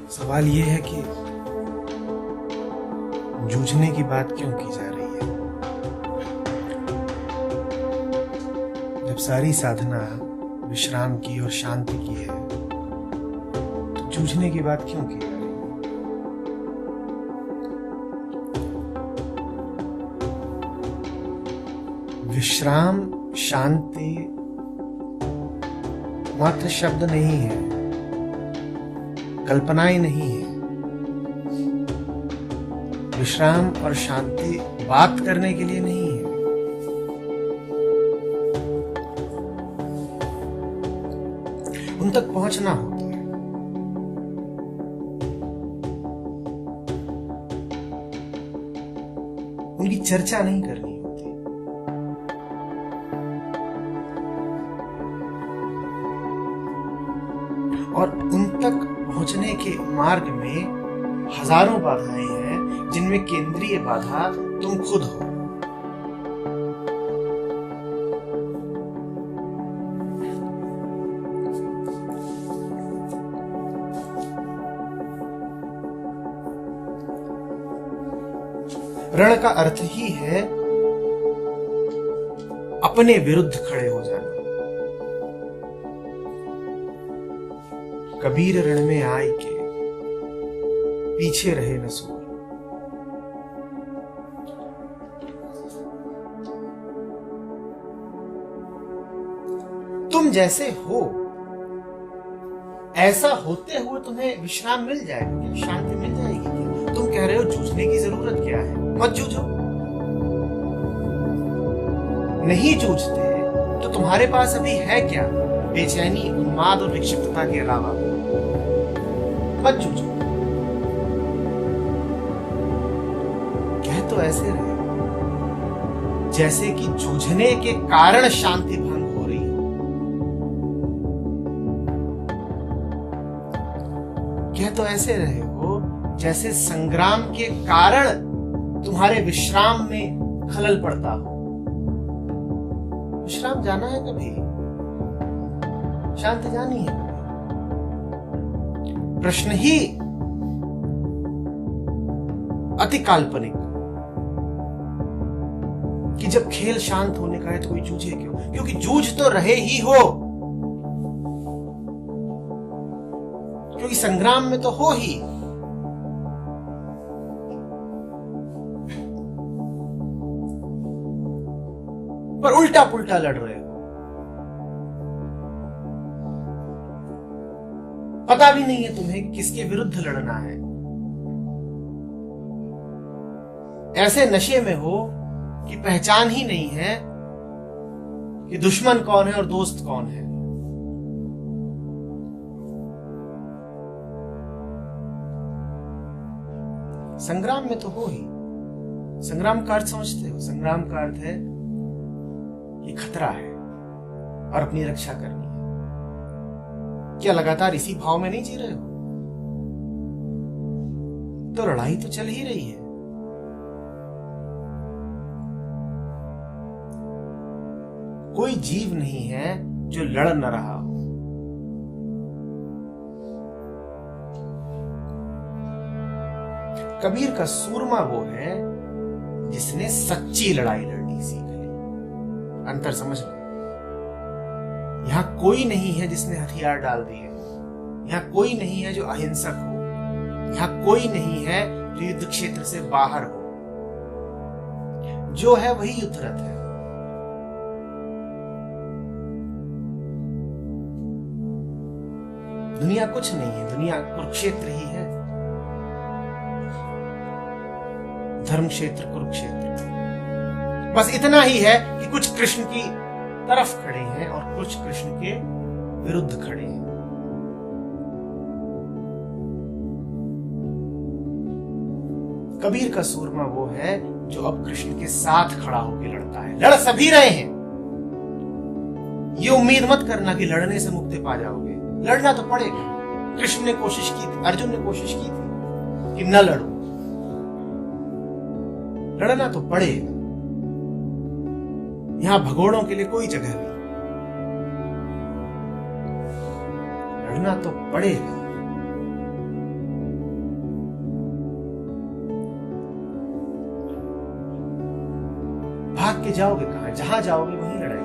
सवाल ये है कि जूझने की बात क्यों की जा रही है? जब सारी साधना विश्राम की और शांति की है, तो जूझने की बात क्यों की जा रही है? विश्राम, शांति मात्र शब्द नहीं है, कल्पनाएं नहीं है। विश्राम और शांति बात करने के लिए नहीं है। उन तक पहुंचना होता है। उनकी चर्चा नहीं करनी होती। और उन तक पहुंचने के मार्ग में हजारों बाधाएं हैं, जिनमें केंद्रीय बाधा तुम खुद हो। रण का अर्थ ही है अपने विरुद्ध खड़े हो जाना। कबीर रण में आए के पीछे रहे न सूर। तुम जैसे हो ऐसा होते हुए तुम्हें विश्राम मिल जाएगा क्या? शांति मिल जाएगी क्या? तुम कह रहे हो जूझने की जरूरत क्या है? मत जूझो। नहीं जूझते तो तुम्हारे पास अभी है क्या? बेचैनी, उन्माद और विक्षिप्तता के अलावा। मत जूझो। कह तो ऐसे रहे जैसे कि जूझने के कारण शांति भंग हो रही हो। कह तो ऐसे रहे हो जैसे संग्राम के कारण तुम्हारे विश्राम में खलल पड़ता हो। विश्राम जाना है कभी, शांति जानी है कभी। प्रश्न ही अति काल्पनिक कि जब खेल शांत होने का है तो कोई जूझे क्यों? क्योंकि जूझ तो रहे ही हो, क्योंकि संग्राम में तो हो ही। पर उल्टा पुल्टा लड़ रहे हो। पता भी नहीं है तुम्हें किसके विरुद्ध लड़ना है। ऐसे नशे में हो कि पहचान ही नहीं है कि दुश्मन कौन है और दोस्त कौन है। संग्राम में तो हो ही। संग्राम का अर्थ समझते हो? संग्राम का अर्थ है ये खतरा है और अपनी रक्षा करनी है। क्या लगातार इसी भाव में नहीं जी रहे हो? तो लड़ाई तो चल ही रही है। कोई जीव नहीं है जो लड़ न रहा हो। कबीर का सूरमा वो है जिसने सच्ची लड़ाई लड़नी सीख ली। अंतर समझ लो। यहां कोई नहीं है जिसने हथियार डाल दिए। यहां कोई नहीं है जो अहिंसक हो। यहां कोई नहीं है जो युद्ध क्षेत्र से बाहर हो। जो है वही युद्धरत है। दुनिया कुछ नहीं है, दुनिया कुरुक्षेत्र ही है। धर्म क्षेत्र कुरुक्षेत्र। बस इतना ही है कि कुछ कृष्ण की तरफ खड़े हैं और कुछ कृष्ण के विरुद्ध खड़े हैं। कबीर का सूरमा वो है जो अब कृष्ण के साथ खड़ा होकर लड़ता है। लड़ सभी रहे हैं। ये उम्मीद मत करना कि लड़ने से मुक्ति पा जाओगे। लड़ना तो पड़ेगा। कृष्ण ने कोशिश की थी, अर्जुन ने कोशिश की थी कि न लड़ो। लड़ना तो पड़ेगा। यहां भगोड़ों के लिए कोई जगह नहीं। लड़ना तो पड़ेगा। के जाओगे कहां? जहां जाओगे वहीं लड़ाई,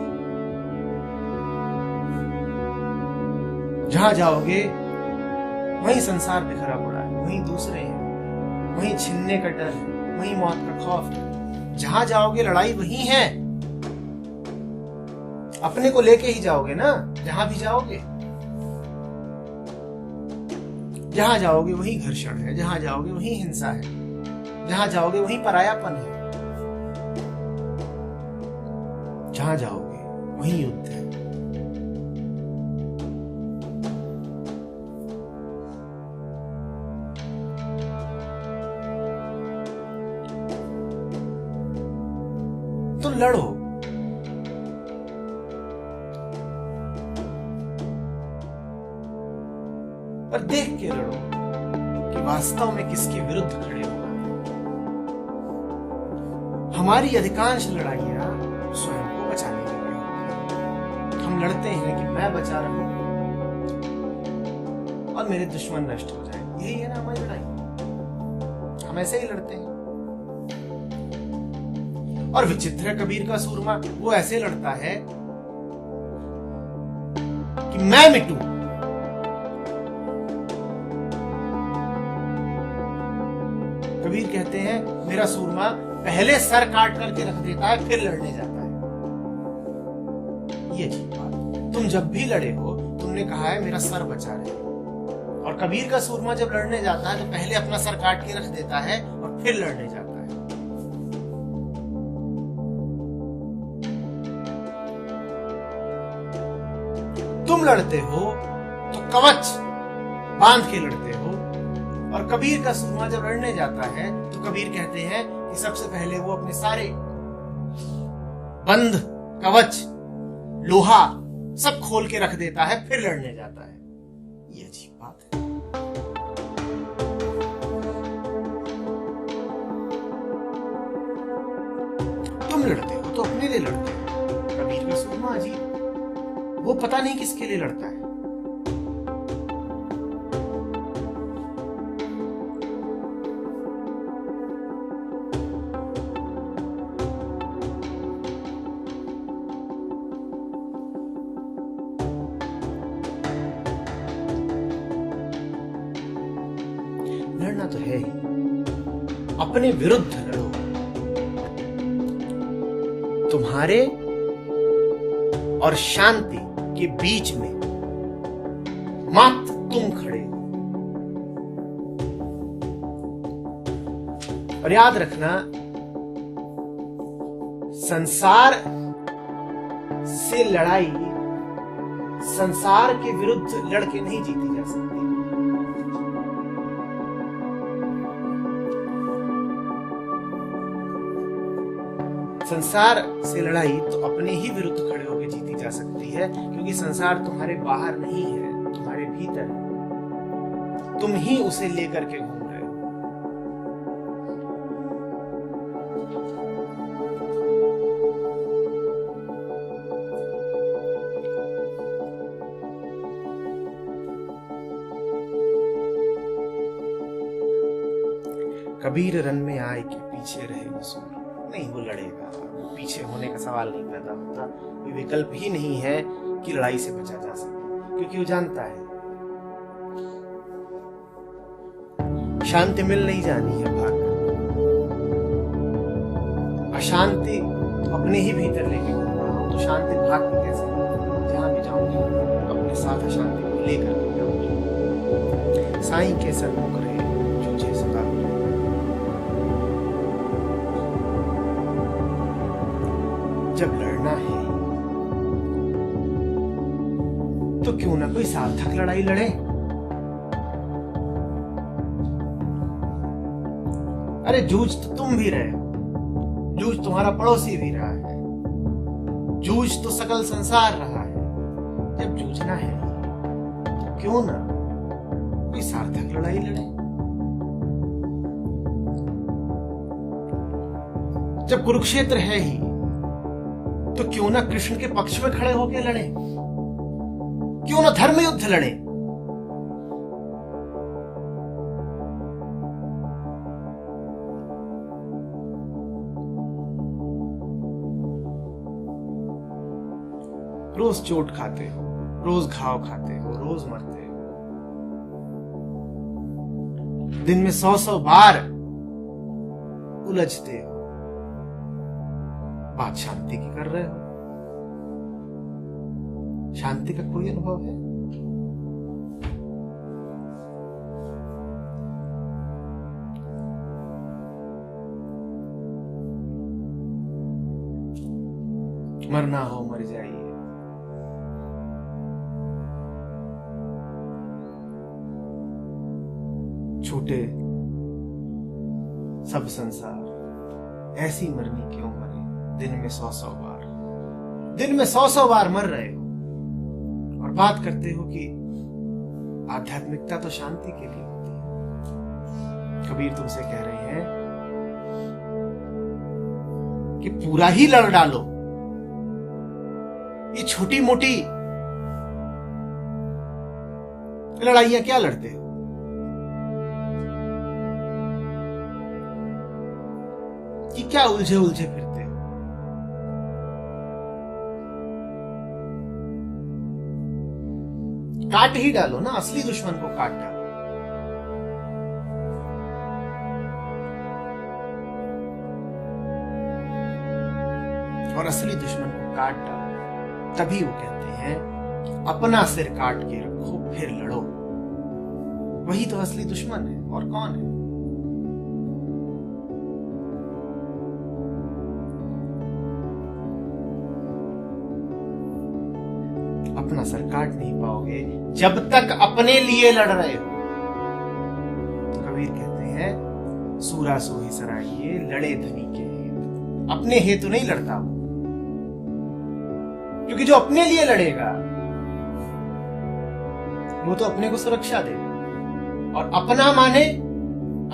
जहां जाओगे वहीं संसार बिखरा पड़ा है, वहीं दूसरे हैं, वहीं छिनने का डर, वहीं मौत का खौफ। जहां जाओगे लड़ाई वहीं है। अपने को लेके ही जाओगे ना, जहां भी जाओगे। जहां जाओगे वहीं घर्षण है, जहां जाओगे वहीं हिंसा है, जहां जाओगे वहीं परायापन है, जहां जाओगे वहीं युद्ध है। तो लड़ो, पर देख के लड़ो कि वास्तव में किसके विरुद्ध खड़े हो। हमारी अधिकांश लड़ाइयां स्वयं को बचाने के लिए होती हैं। हम लड़ते हैं कि मैं बचा रहूं और मेरे दुश्मन नष्ट हो जाए। यही है ना हमारी लड़ाई। हम ऐसे ही लड़ते हैं। और विचित्र है कबीर का सूरमा, वो ऐसे लड़ता है कि मैं मिटूं। कबीर कहते हैं मेरा सूरमा पहले सर काट करके रख देता है, फिर लड़ने जाता है। ये अजीब बात। तुम जब भी लड़े हो तुमने कहा है मेरा सर बचा रहे, और कबीर का सूरमा जब लड़ने जाता है तो पहले अपना सर काट के रख देता है और फिर लड़ने जाता है। तुम लड़ते हो तो कवच बांध के लड़ते हो, और कबीर का सूरमा जब लड़ने जाता है तो कबीर कहते हैं कि सबसे पहले वो अपने सारे बंध, कवच, लोहा सब खोल के रख देता है, फिर लड़ने जाता है। ये अजीब बात है। तुम लड़ते हो तो अपने लिए लड़ते हो। कबीर का सूरमा अजीब, वो पता नहीं किसके लिए लड़ता है। लड़ना तो है ही, अपने विरुद्ध लड़ो। तुम्हारे और शांति के बीच में मात्र तुम खड़े हो। और याद रखना, संसार से लड़ाई संसार के विरुद्ध लड़के नहीं जीती जा सकती। संसार से लड़ाई तो अपने ही विरुद्ध खड़े होकर जीती जा सकती है, क्योंकि संसार तुम्हारे बाहर नहीं है, तुम्हारे भीतर है। तुम ही उसे लेकर के घूम रहे हो। कबीर रन में आए के पीछे रहे वसूल। नहीं, वो लड़ेगा, पीछे होने का सवाल नहीं पैदा होता। कोई विकल्प ही नहीं है कि लड़ाई से बचा जा सके, क्योंकि वो जानता है शांति मिल नहीं जानी है भाग कर। अशांति तो अपने ही भीतर लेके घूम रहा हूं, तो शांति भाग के कैसे? जहां भी जाऊंगी अपने साथ अशांति को लेकर के जाऊंगी। साईं के सन्मुख रहे जूझे सदा। जब लड़ना है तो क्यों ना कोई सार्थक लड़ाई लड़े। अरे जूझ तो तुम भी रहे हो, जूझ तुम्हारा पड़ोसी भी रहा है, जूझ तो सकल संसार रहा है। जब जूझना है तो क्यों ना कोई सार्थक लड़ाई लड़े। जब कुरुक्षेत्र है ही तो क्यों ना कृष्ण के पक्ष में खड़े होकर लड़े, क्यों ना धर्म युद्ध लड़े। रोज चोट खाते हो, रोज घाव खाते हो, रोज मरते हो। दिन में 100 बार उलझते हो। बात शांति की कर रहे हो? शांति का कोई अनुभव है? मरना हो मर जाइए, छूटे सब संसार, ऐसी मरनी क्यों मरे? दिन में 100 बार, दिन में 100 बार मर रहे हो और बात करते हो कि आध्यात्मिकता तो शांति के लिए होती है। कबीर तुमसे कह रहे हैं कि पूरा ही लड़ डालो। ये छोटी मोटी लड़ाइयां क्या लड़ते हो? कि क्या उलझे उलझे फिरते हो? काट ही डालो ना, असली दुश्मन को काट डालो। और असली दुश्मन को काट डालो, तभी वो कहते हैं कि अपना सिर काट के रखो फिर लड़ो। वही तो असली दुश्मन है, और कौन है? अपना सर काट नहीं पाओगे जब तक अपने लिए लड़ रहे हो। तो कबीर कहते हैं सूरा सोही सराइये लड़े धनी के हेत। अपने हेतु नहीं लड़ता वो, क्योंकि जो अपने लिए लड़ेगा वो तो अपने को सुरक्षा देगा। और अपना माने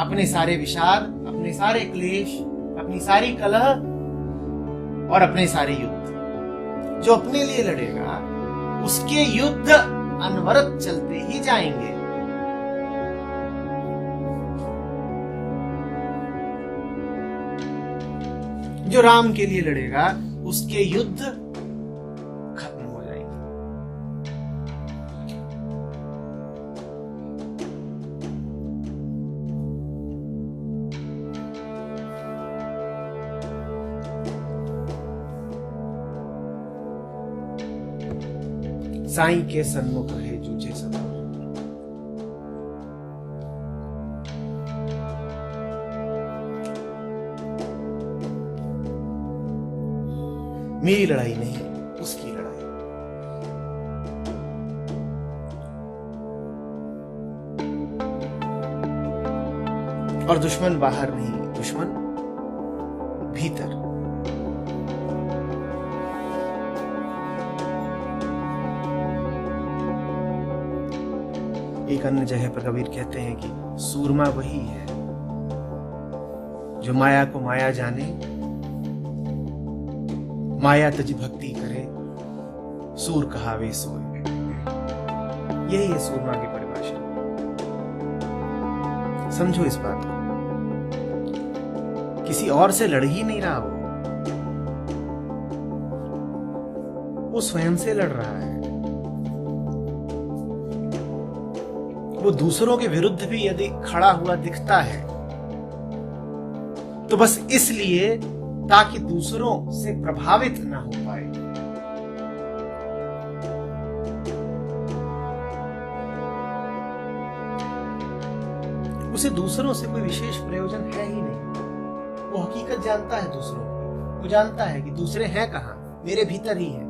अपने सारे विषाद, अपने सारे क्लेश, अपनी सारी कलह और अपने सारे युद्ध। जो अपने लिए लड़ेगा उसके युद्ध अनवरत चलते ही जाएंगे। जो राम के लिए लड़ेगा उसके युद्ध खत्म हो जाएंगे। साईं के सन्मुख है जूझे सदा। मेरी लड़ाई नहीं, उसकी लड़ाई। और दुश्मन बाहर नहीं, दुश्मन भीतर। एक अन्य जगह पर कबीर कहते हैं कि सूरमा वही है जो माया को माया जाने, माया तज भक्ति करे, सूर कहावे सोए। यही है सूरमा की परिभाषा। समझो इस बात को, किसी और से लड़ ही नहीं रहा वो स्वयं से लड़ रहा है। वो दूसरों के विरुद्ध भी यदि खड़ा हुआ दिखता है तो बस इसलिए ताकि दूसरों से प्रभावित ना हो पाए। उसे दूसरों से कोई विशेष प्रयोजन है ही नहीं। वो हकीकत जानता है दूसरों की। वो जानता है कि दूसरे हैं कहां, मेरे भीतर ही हैं।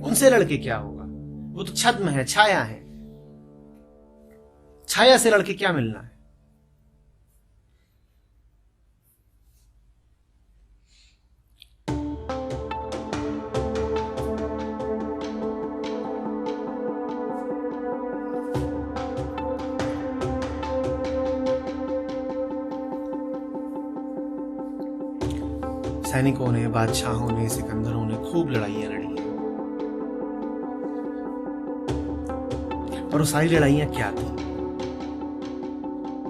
उनसे लड़के क्या होगा? वो तो छद्म है, छाया है। छाया से लड़के क्या मिलना है? सैनिकों ने, बादशाहों ने, सिकंदरों ने खूब लड़ाइयां लड़ी हैं। और वो सारी लड़ाइयां क्या थी?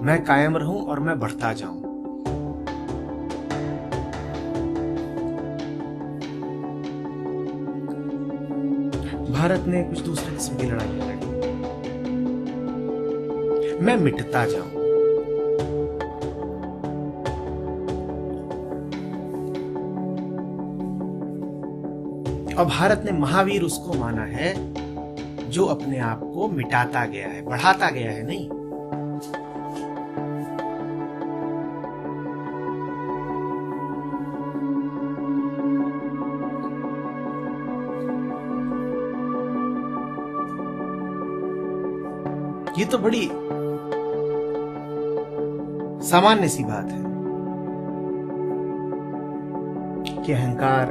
मैं कायम रहूं और मैं बढ़ता जाऊं। भारत ने कुछ दूसरे किस्म की लड़ाई लड़ी। मैं मिटता जाऊं, और भारत ने महावीर उसको माना है जो अपने आप को मिटाता गया है, बढ़ाता गया है नहीं। ये तो बड़ी सामान्य सी बात है कि अहंकार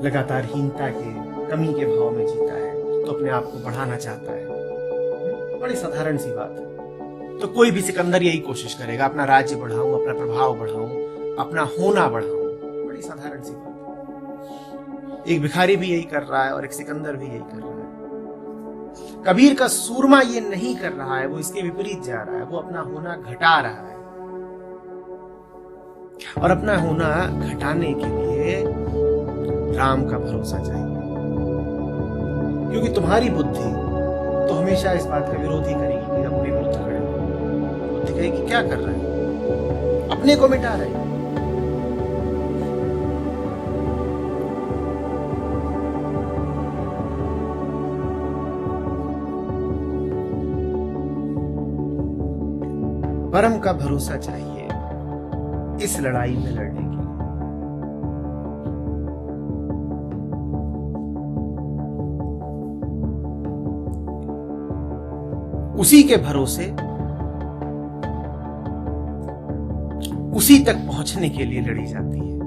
लगातार हीनता के, कमी के भाव में जीता है, तो अपने आप को बढ़ाना चाहता है। बड़ी साधारण सी बात है। तो कोई भी सिकंदर यही कोशिश करेगा, अपना राज्य बढ़ाऊं, अपना प्रभाव बढ़ाऊं, अपना होना बढ़ाऊं। बड़ी साधारण सी बात है। एक भिखारी भी यही कर रहा है और एक सिकंदर भी यही कर रहा है। कबीर का सूरमा ये नहीं कर रहा है, वो इसके विपरीत जा रहा है। वो अपना होना घटा रहा है, और अपना होना घटाने के लिए राम का भरोसा चाहिए। क्योंकि तुम्हारी बुद्धि तो हमेशा इस बात का विरोध ही करेगी कि अपने विरुद्ध खड़े हो। बुद्धि कहेगी क्या कर रहे हो, अपने को मिटा रहे हो। परम का भरोसा चाहिए इस लड़ाई में लड़ने के लिए। उसी के भरोसे, उसी तक पहुंचने के लिए लड़ी जाती है।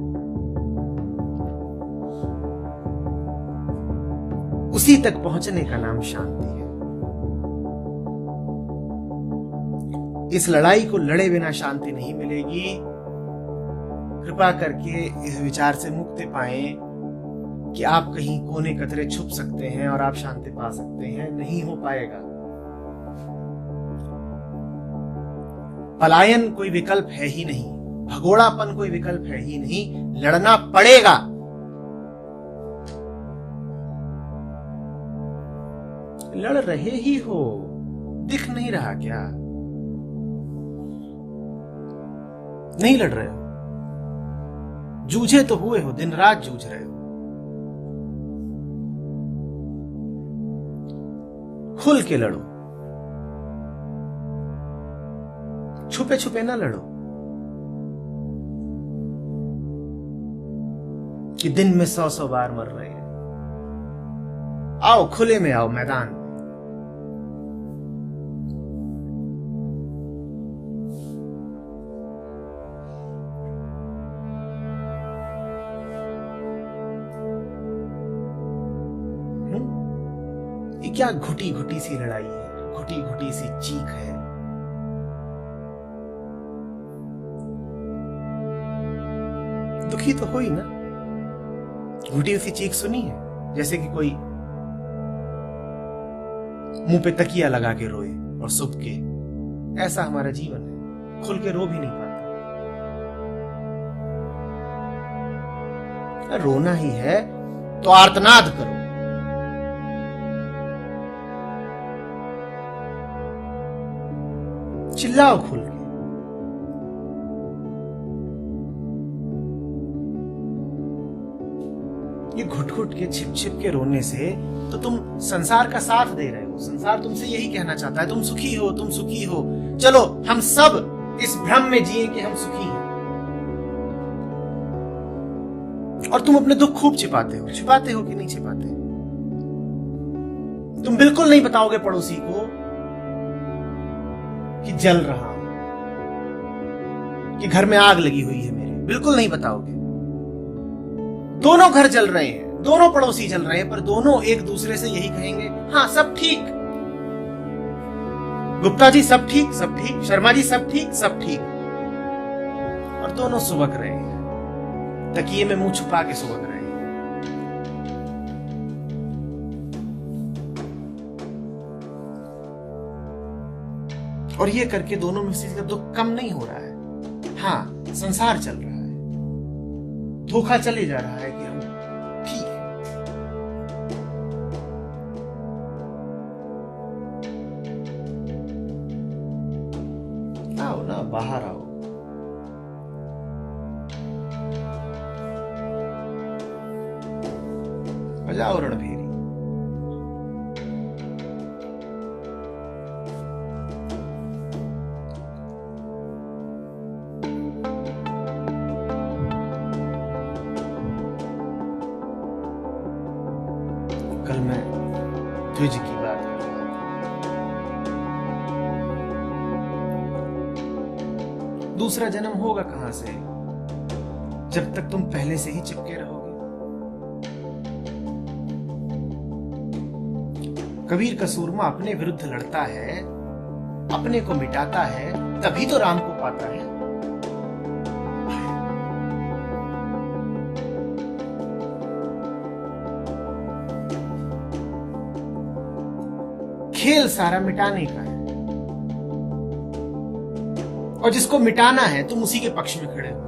उसी तक पहुंचने का नाम शांति है। इस लड़ाई को लड़े बिना शांति नहीं मिलेगी। कृपा करके इस विचार से मुक्ति पाएं कि आप कहीं कोने कतरे छुप सकते हैं और आप शांति पा सकते हैं। नहीं हो पाएगा। पलायन कोई विकल्प है ही नहीं, भगोड़ापन कोई विकल्प है ही नहीं। लड़ना पड़ेगा। लड़ रहे ही हो, दिख नहीं रहा क्या? नहीं लड़ रहे हो, जूझे तो हुए हो, दिन रात जूझ रहे हो। खुल के लड़ो, छुपे छुपे ना लड़ो कि दिन में 100 बार मर रहे हैं। आओ खुले में, आओ मैदान में। ये क्या घुटी घुटी सी लड़ाई है, घुटी घुटी सी चीख है। दुखी तो हुई ना, घुटी सी चीख सुनी है, जैसे कि कोई मुंह पे तकिया लगा के रोए और सुब के। ऐसा हमारा जीवन है, खुल के रो भी नहीं पाता। रोना ही है तो आर्तनाद करो। चिल्लाओ खुल के। ये घुट घुट के, छिप छिप के रोने से तो तुम संसार का साथ दे रहे हो। संसार तुमसे यही कहना चाहता है, तुम सुखी हो, तुम सुखी हो। चलो हम सब इस भ्रम में जिए कि हम सुखी हैं। और तुम अपने दुख खूब छिपाते हो। छिपाते हो कि नहीं छिपाते? तुम बिल्कुल नहीं बताओगे पड़ोसी को कि जल रहा हूं, कि घर में आग लगी हुई है मेरे। बिल्कुल नहीं बताओगे। दोनों घर जल रहे हैं, दोनों पड़ोसी जल रहे हैं, पर दोनों एक दूसरे से यही कहेंगे, हाँ सब ठीक, गुप्ता जी सब ठीक, सब ठीक, शर्मा जी सब ठीक, सब ठीक। और दोनों सुबक रहे हैं, तकिए में मुंह छुपा के सुबक रहे हैं। और ये करके दोनों में किसी का दुख कम नहीं हो रहा है। हाँ, संसार चल रहा है, धोखा चले जा रहा है कि हम ठीक है। आओ ना, बाहर आओ। बजाओ रणभेरी। कल मैं द्विज की बात कर रहा था। दूसरा जन्म होगा कहां से, जब तक तुम पहले से ही चिपके रहोगे। कबीर का सूरमा अपने विरुद्ध लड़ता है, अपने को मिटाता है, तभी तो राम को पाता है। खेल सारा मिटाने का है, और जिसको मिटाना है तुम उसी के पक्ष में खड़े हो।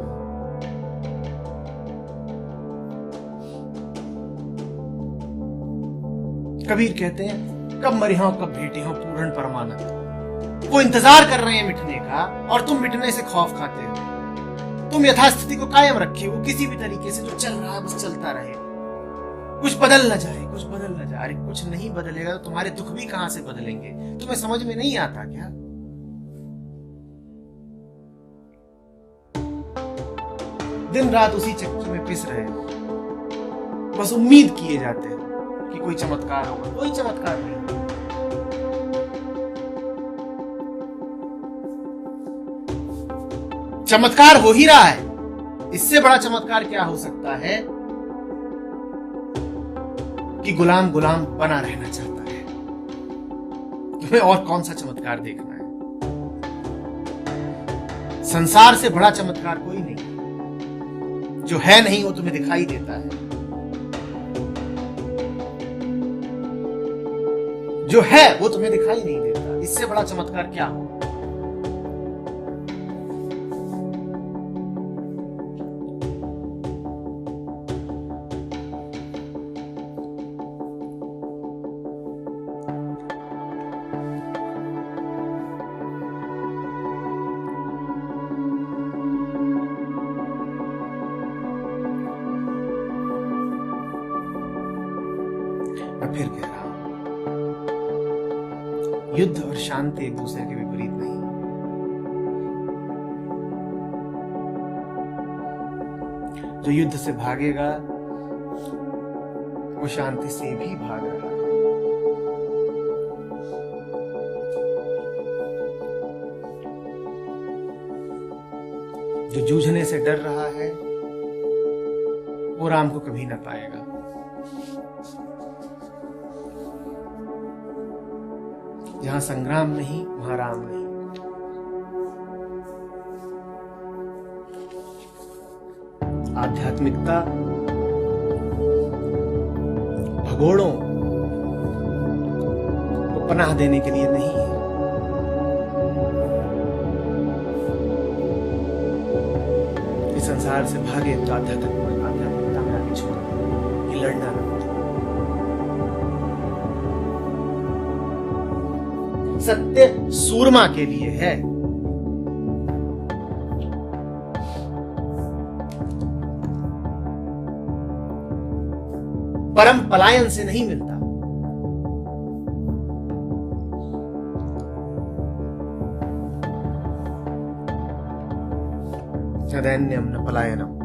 कबीर कहते हैं, कब मरे हो कब भेटे हो पूर्ण परमानंद। वो इंतजार कर रहे हैं मिटने का, और तुम मिटने से खौफ खाते हो। तुम यथास्थिति को कायम रखे हो, किसी भी तरीके से जो चल रहा है बस चलता रहे, कुछ बदल न जाए, कुछ बदल न जाए। अरे कुछ नहीं बदलेगा तो तुम्हारे दुख भी कहां से बदलेंगे? तुम्हें समझ में नहीं आता क्या? दिन रात उसी चक्की में पिस रहे हो, बस उम्मीद किए जाते हो कि कोई चमत्कार होगा। कोई चमत्कार नहीं। चमत्कार हो ही रहा है। इससे बड़ा चमत्कार क्या हो सकता है कि गुलाम गुलाम बना रहना चाहता है। तुम्हें और कौन सा चमत्कार देखना है? संसार से बड़ा चमत्कार कोई नहीं। जो है नहीं वो तुम्हें दिखाई देता है, जो है वो तुम्हें दिखाई नहीं देता। इससे बड़ा चमत्कार क्या हो? मैं फिर कह रहा हूं, युद्ध और शांति एक दूसरे के विपरीत नहीं। जो युद्ध से भागेगा वो शांति से भी भाग रहा है। जो जूझने से डर रहा है वो राम को कभी ना पाएगा। जहां संग्राम नहीं वहां राम नहीं। आध्यात्मिकता भगोड़ों को पनाह देने के लिए नहीं है। इस संसार से भागे तो आध्यात्मिकता में आगे छोड़, ये लड़ना ना। सत्य सूरमा के लिए है। परम पलायन से नहीं मिलता। न दैन्यम न पलायनम।